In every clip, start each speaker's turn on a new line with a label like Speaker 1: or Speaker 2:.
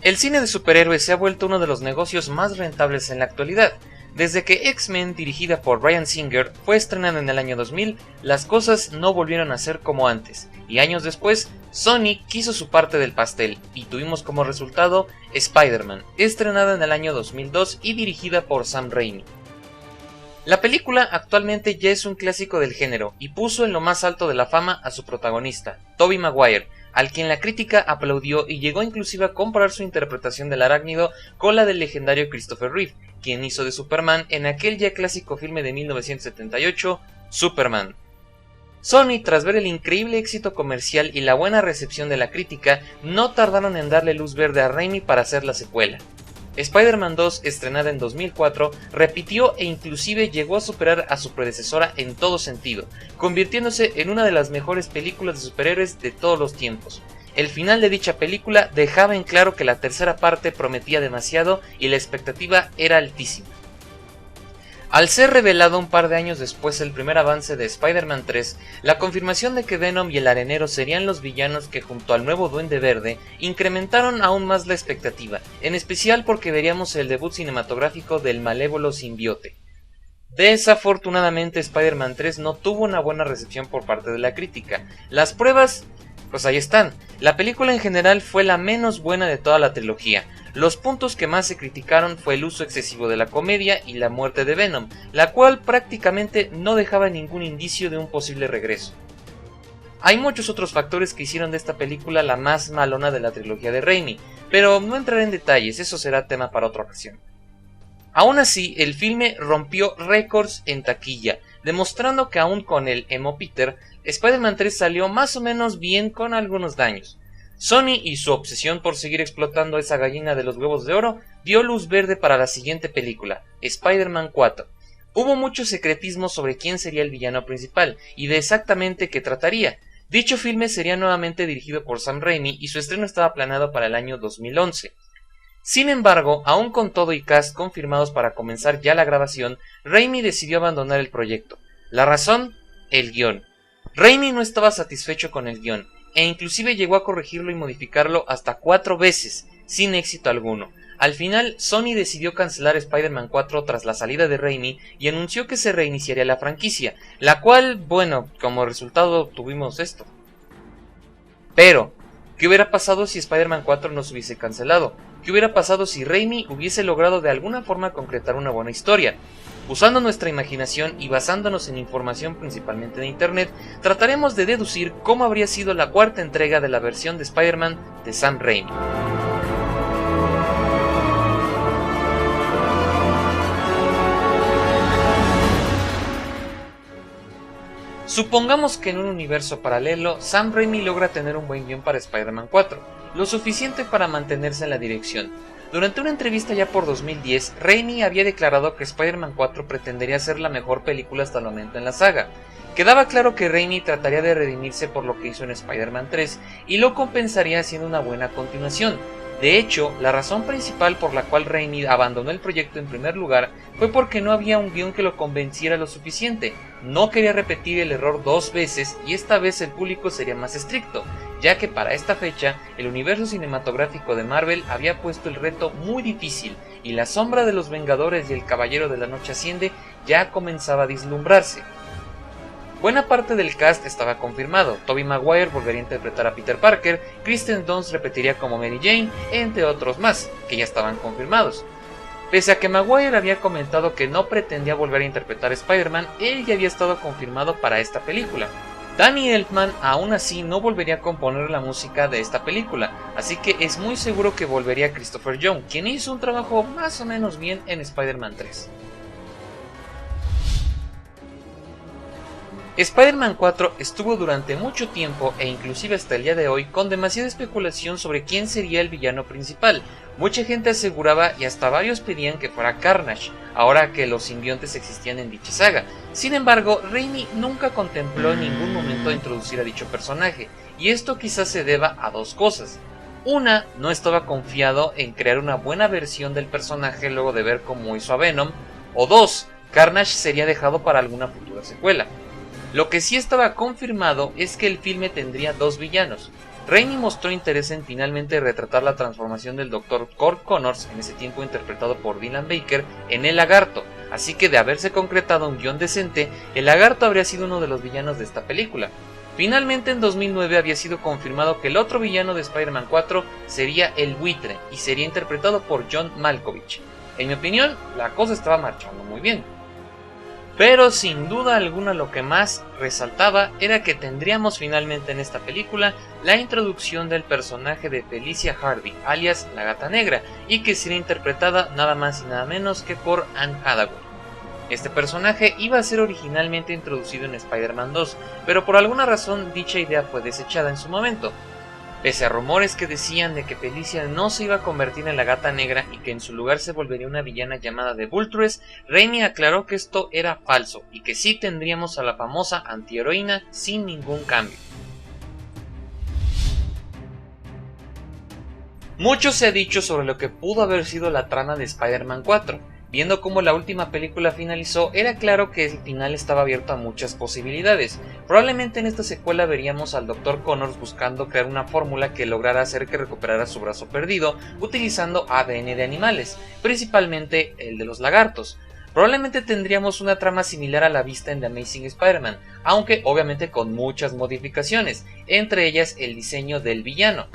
Speaker 1: El cine de superhéroes se ha vuelto uno de los negocios más rentables en la actualidad. Desde que X-Men, dirigida por Bryan Singer, fue estrenada en el año 2000, las cosas no volvieron a ser como antes, y años después, Sony quiso su parte del pastel, y tuvimos como resultado Spider-Man, estrenada en el año 2002 y dirigida por Sam Raimi. La película actualmente ya es un clásico del género, y puso en lo más alto de la fama a su protagonista, Tobey Maguire, al quien la crítica aplaudió y llegó inclusive a comparar su interpretación del arácnido con la del legendario Christopher Reeve, quien hizo de Superman en aquel ya clásico filme de 1978, Superman. Sony, tras ver el increíble éxito comercial y la buena recepción de la crítica, no tardaron en darle luz verde a Raimi para hacer la secuela. Spider-Man 2, estrenada en 2004, repitió e inclusive llegó a superar a su predecesora en todo sentido, convirtiéndose en una de las mejores películas de superhéroes de todos los tiempos. El final de dicha película dejaba en claro que la tercera parte prometía demasiado y la expectativa era altísima. Al ser revelado un par de años después el primer avance de Spider-Man 3, la confirmación de que Venom y el Arenero serían los villanos que junto al nuevo Duende Verde incrementaron aún más la expectativa, en especial porque veríamos el debut cinematográfico del malévolo simbiote. Desafortunadamente Spider-Man 3 no tuvo una buena recepción por parte de la crítica. Las pruebas, pues ahí están. La película en general fue la menos buena de toda la trilogía. Los puntos que más se criticaron fue el uso excesivo de la comedia y la muerte de Venom, la cual prácticamente no dejaba ningún indicio de un posible regreso. Hay muchos otros factores que hicieron de esta película la más malona de la trilogía de Raimi, pero no entraré en detalles, eso será tema para otra ocasión. Aún así, el filme rompió récords en taquilla, demostrando que aún con el Emo Peter, Spider-Man 3 salió más o menos bien con algunos daños. Sony y su obsesión por seguir explotando esa gallina de los huevos de oro dio luz verde para la siguiente película, Spider-Man 4. Hubo mucho secretismo sobre quién sería el villano principal y de exactamente qué trataría. Dicho filme sería nuevamente dirigido por Sam Raimi y su estreno estaba planeado para el año 2011. Sin embargo, aún con todo y cast confirmados para comenzar ya la grabación, Raimi decidió abandonar el proyecto. ¿La razón? El guión. Raimi no estaba satisfecho con el guión, e inclusive llegó a corregirlo y modificarlo hasta 4 veces, sin éxito alguno. Al final, Sony decidió cancelar Spider-Man 4 tras la salida de Raimi y anunció que se reiniciaría la franquicia, la cual, bueno, como resultado tuvimos esto. Pero, ¿qué hubiera pasado si Spider-Man 4 no se hubiese cancelado? ¿Qué hubiera pasado si Raimi hubiese logrado de alguna forma concretar una buena historia? Usando nuestra imaginación y basándonos en información principalmente de internet, trataremos de deducir cómo habría sido la cuarta entrega de la versión de Spider-Man de Sam Raimi. Supongamos que en un universo paralelo, Sam Raimi logra tener un buen guión para Spider-Man 4, lo suficiente para mantenerse en la dirección. Durante una entrevista ya por 2010, Raimi había declarado que Spider-Man 4 pretendería ser la mejor película hasta el momento en la saga. Quedaba claro que Raimi trataría de redimirse por lo que hizo en Spider-Man 3 y lo compensaría haciendo una buena continuación. De hecho, la razón principal por la cual Raimi abandonó el proyecto en primer lugar fue porque no había un guión que lo convenciera lo suficiente. No quería repetir el error 2 veces y esta vez el público sería más estricto, ya que para esta fecha el universo cinematográfico de Marvel había puesto el reto muy difícil y la sombra de los Vengadores y el Caballero de la Noche Asciende ya comenzaba a vislumbrarse. Buena parte del cast estaba confirmado. Tobey Maguire volvería a interpretar a Peter Parker, Kristen Dunst repetiría como Mary Jane, entre otros más, que ya estaban confirmados. Pese a que Maguire había comentado que no pretendía volver a interpretar a Spider-Man, él ya había estado confirmado para esta película. Danny Elfman aún así no volvería a componer la música de esta película, así que es muy seguro que volvería Christopher Young, quien hizo un trabajo más o menos bien en Spider-Man 3. Spider-Man 4 estuvo durante mucho tiempo e inclusive hasta el día de hoy con demasiada especulación sobre quién sería el villano principal. Mucha gente aseguraba y hasta varios pedían que fuera Carnage, ahora que los simbiontes existían en dicha saga. Sin embargo, Raimi nunca contempló en ningún momento introducir a dicho personaje, y esto quizás se deba a dos cosas. Una, no estaba confiado en crear una buena versión del personaje luego de ver cómo hizo a Venom, o dos, Carnage sería dejado para alguna futura secuela. Lo que sí estaba confirmado es que el filme tendría 2 villanos. Raimi mostró interés en finalmente retratar la transformación del Dr. Cort Connors, en ese tiempo interpretado por Dylan Baker, en el Lagarto, así que de haberse concretado un guión decente, el Lagarto habría sido uno de los villanos de esta película. Finalmente en 2009 había sido confirmado que el otro villano de Spider-Man 4 sería el Buitre y sería interpretado por John Malkovich. En mi opinión, la cosa estaba marchando muy bien. Pero sin duda alguna lo que más resaltaba era que tendríamos finalmente en esta película la introducción del personaje de Felicia Hardy, alias la Gata Negra, y que sería interpretada nada más y nada menos que por Anne Hathaway. Este personaje iba a ser originalmente introducido en Spider-Man 2, pero por alguna razón dicha idea fue desechada en su momento. Pese a rumores que decían de que Felicia no se iba a convertir en la Gata Negra y que en su lugar se volvería una villana llamada The Vulturess, Raimi aclaró que esto era falso y que sí tendríamos a la famosa antiheroína sin ningún cambio. Mucho se ha dicho sobre lo que pudo haber sido la trama de Spider-Man 4. Viendo cómo la última película finalizó, era claro que el final estaba abierto a muchas posibilidades. Probablemente en esta secuela veríamos al Dr. Connors buscando crear una fórmula que lograra hacer que recuperara su brazo perdido utilizando ADN de animales, principalmente el de los lagartos. Probablemente tendríamos una trama similar a la vista en The Amazing Spider-Man, aunque obviamente con muchas modificaciones, entre ellas el diseño del villano.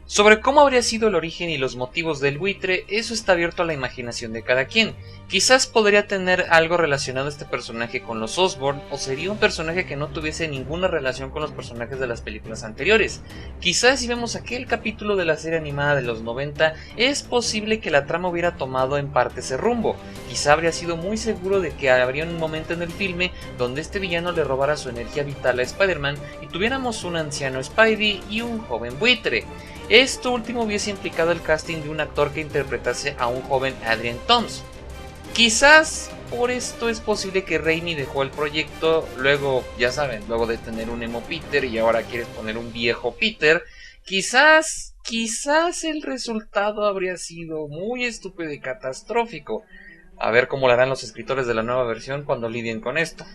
Speaker 1: Sobre cómo habría sido el origen y los motivos del buitre, eso está abierto a la imaginación de cada quien. Quizás podría tener algo relacionado este personaje con los Osborn, o sería un personaje que no tuviese ninguna relación con los personajes de las películas anteriores. Quizás si vemos aquel capítulo de la serie animada de los 90, es posible que la trama hubiera tomado en parte ese rumbo. Quizá habría sido muy seguro de que habría un momento en el filme donde este villano le robara su energía vital a Spider-Man y tuviéramos un anciano Spidey y un joven buitre. Esto último hubiese implicado el casting de un actor que interpretase a un joven Adrian Toomes. Quizás por esto es posible que Raimi dejó el proyecto, luego, ya saben, luego de tener un emo Peter y ahora quieres poner un viejo Peter. Quizás el resultado habría sido muy estúpido y catastrófico. A ver cómo lo harán los escritores de la nueva versión cuando lidien con esto.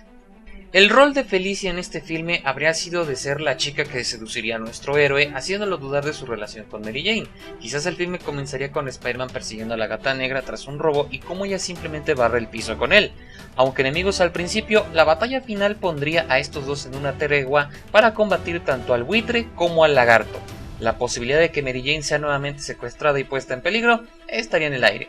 Speaker 1: El rol de Felicia en este filme habría sido de ser la chica que seduciría a nuestro héroe, haciéndolo dudar de su relación con Mary Jane. Quizás el filme comenzaría con Spider-Man persiguiendo a la Gata Negra tras un robo y cómo ella simplemente barre el piso con él. Aunque enemigos al principio, la batalla final pondría a estos dos en una tregua para combatir tanto al buitre como al lagarto. La posibilidad de que Mary Jane sea nuevamente secuestrada y puesta en peligro estaría en el aire.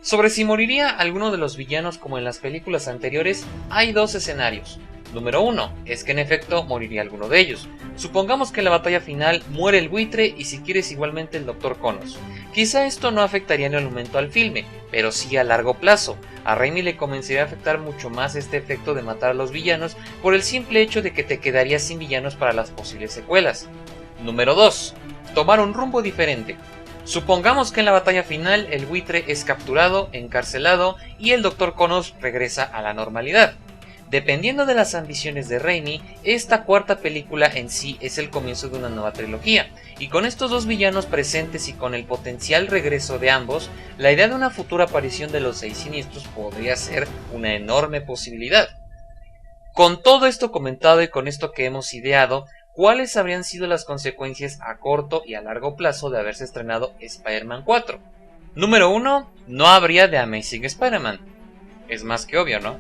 Speaker 1: Sobre si moriría alguno de los villanos como en las películas anteriores, hay dos escenarios. Número 1, es que en efecto moriría alguno de ellos. Supongamos que en la batalla final muere el buitre y si quieres igualmente el Dr. Connors. Quizá esto no afectaría en el momento al filme, pero sí a largo plazo. A Raimi le comenzaría a afectar mucho más este efecto de matar a los villanos por el simple hecho de que te quedarías sin villanos para las posibles secuelas. Número 2, tomar un rumbo diferente. Supongamos que en la batalla final el buitre es capturado, encarcelado y el Dr. Connors regresa a la normalidad. Dependiendo de las ambiciones de Raimi, esta cuarta película en sí es el comienzo de una nueva trilogía, y con estos dos villanos presentes y con el potencial regreso de ambos, la idea de una futura aparición de los Seis Siniestros podría ser una enorme posibilidad. Con todo esto comentado y con esto que hemos ideado, ¿cuáles habrían sido las consecuencias a corto y a largo plazo de haberse estrenado Spider-Man 4? Número 1, no habría The Amazing Spider-Man. Es más que obvio, ¿no?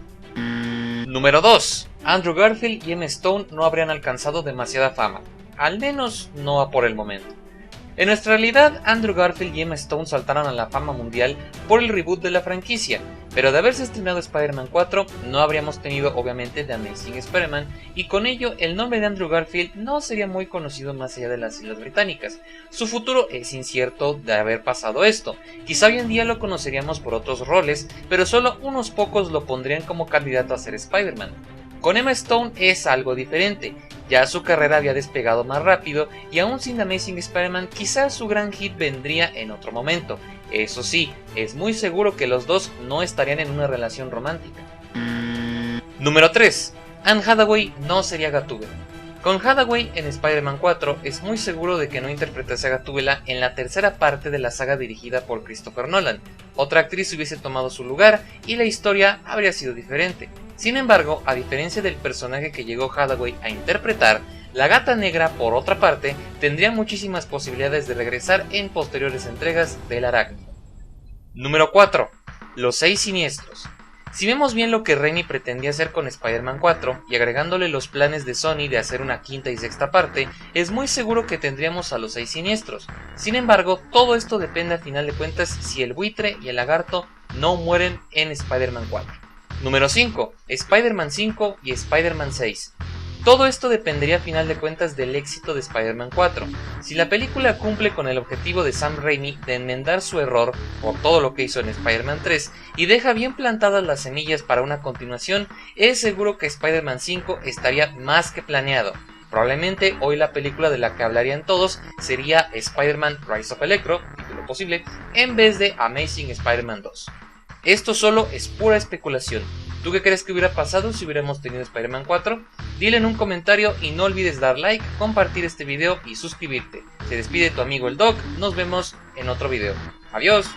Speaker 1: Número 2, Andrew Garfield y Emma Stone no habrían alcanzado demasiada fama, al menos no por el momento. En nuestra realidad, Andrew Garfield y Emma Stone saltaron a la fama mundial por el reboot de la franquicia, pero de haberse estrenado Spider-Man 4 no habríamos tenido obviamente The Amazing Spider-Man y con ello el nombre de Andrew Garfield no sería muy conocido más allá de las Islas Británicas. Su futuro es incierto de haber pasado esto, quizá hoy en día lo conoceríamos por otros roles, pero solo unos pocos lo pondrían como candidato a ser Spider-Man. Con Emma Stone es algo diferente, ya su carrera había despegado más rápido y aún sin The Amazing Spider-Man quizás su gran hit vendría en otro momento. Eso sí, es muy seguro que los dos no estarían en una relación romántica. Número 3. Anne Hathaway no sería Gatúbela. Con Hathaway en Spider-Man 4 es muy seguro de que no interpretase a Gatúbela en la tercera parte de la saga dirigida por Christopher Nolan. Otra actriz hubiese tomado su lugar y la historia habría sido diferente. Sin embargo, a diferencia del personaje que llegó Hathaway a interpretar, La Gata Negra, por otra parte, tendría muchísimas posibilidades de regresar en posteriores entregas del Arácnido. Número 4. Los 6 Siniestros. Si vemos bien lo que Raimi pretendía hacer con Spider-Man 4 y agregándole los planes de Sony de hacer una quinta y sexta parte, es muy seguro que tendríamos a los 6 Siniestros. Sin embargo, todo esto depende a final de cuentas si el Buitre y el Lagarto no mueren en Spider-Man 4. Número 5. Spider-Man 5 y Spider-Man 6. Todo esto dependería a final de cuentas del éxito de Spider-Man 4. Si la película cumple con el objetivo de Sam Raimi de enmendar su error por todo lo que hizo en Spider-Man 3 y deja bien plantadas las semillas para una continuación, es seguro que Spider-Man 5 estaría más que planeado. Probablemente hoy la película de la que hablarían todos sería Spider-Man Rise of Electro, título posible, en vez de Amazing Spider-Man 2. Esto solo es pura especulación. ¿Tú qué crees que hubiera pasado si hubiéramos tenido Spider-Man 4? Dile en un comentario y no olvides dar like, compartir este video y suscribirte. Se despide tu amigo el Doc, nos vemos en otro video. Adiós.